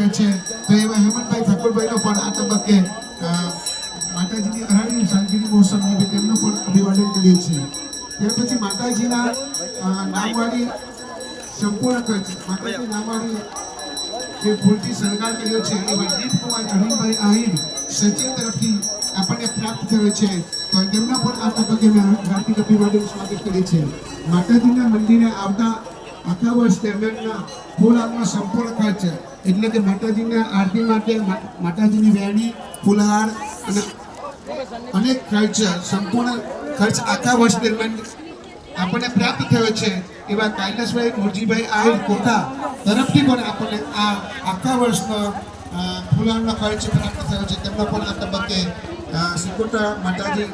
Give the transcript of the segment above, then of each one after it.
થયા છે તો એવા હેમંતભાઈ ઠાકોરભાઈનો પણ આ તબક્કે માતાજીની અઢારમી સાલગીરી મહોત્સવ નિમિત્તે તેમનું પણ અભિવાદન કરીએ છીએ। ત્યાર પછી માતાજીના નામવાળી સંપૂર્ણ ખર્ચ માતાજી નામવાળી જે ફૂલથી શણગાર કર્યો છે એવા દીપકુમાર અરવિંદભાઈ આહિર સચિન તરફથી આપણને પ્રાપ્ત થયો છે તો તેમના પણ આ તબક્કે હાર્દિક અભિવાદન સ્વાગત કરીએ છીએ। માતાજીના મંદિરે આવતા આખા વર્ષ દરમિયાનના ફૂલહારનો સંપૂર્ણ ખર્ચ એટલે કે માતાજીના આરતી માટે માતાજીની વેણી ફૂલહાર અને અનેક ખર્ચ સંપૂર્ણ ખર્ચ આખા વર્ષ દરમિયાન આપણને પ્રાપ્ત થયો છે એવા કૈલાસભાઈ મુરજીભાઈ આહિર કોઠા તરફથી પણ આપણને આ આખા વર્ષનો ફૂલહારનો ખર્ચ પ્રાપ્ત થયો છે તેમનો પણ આ તબક્કે સિકોટા માતાજી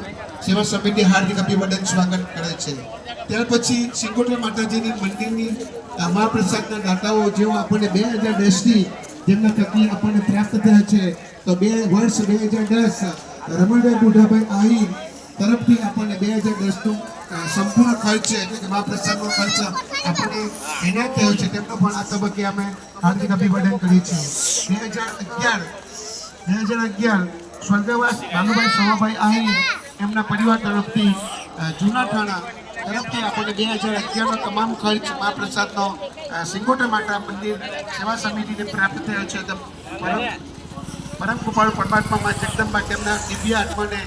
સેવા સમિતિ હાર્દિક અભિવાદન સ્વાગત કરે છે। ત્યાર પછી સિકોટા માતાજીની મંદિરની મહાપ્રસાદના દાતાઓ જેઓ આપણને 2010થી જેમના થકી આપણને પ્રાપ્ત થયા છે તો વર્ષ 2010 રમણભાઈ બુઢાભાઈ આહિર તરફથી આપણને 2010નું સંપૂર્ણ ખર્ચ એટલે કે મહાપ્રસાદનો ખર્ચ આપણને એનાયત થયો છે તેમનો પણ આ તબક્કે અમે હાર્દિક અભિવાદન કરીએ છીએ। 2011 સ્વર્ગવાસ ભાનુભાઈ સોમાભાઈ આહિર એમના પરિવાર તરફથી જૂના થાણા તરફથી આપણને 2011નો તમામ ખર્ચ મહાપ્રસાદનો સિંગોટા માતા મંદિર સેવા સમિતિને પ્રાપ્ત થયો છે। परम कृपालु परमात्मा मां जगदम्बा તેમના દિવ્ય આત્માને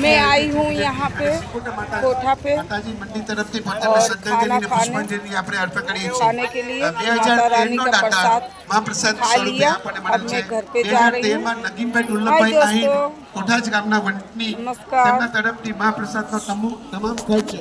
मैं आई हूँ यहाँ पे कोठा पे माताजी मंदिर तरफ से પોતાના શ્રદ્ધાંજલિ પુષ્પાંજલિ આપણે અર્પણ કરીએ છીએ। खाने के लिए माता रानी का प्रसाद મહાપ્રસાદ खा સ્વરૂપે लिया। આપણને अब મળે मैं છે। घर पे जा रही 2013 हूँ। માં નગીનભાઈ દુર્લભભાઈ આહિર दोस्तों, કોઠાજ ગામના વંટની नमस्कार। તેમના તરફથી મહાપ્રસાદનો તમામ ખર્ચ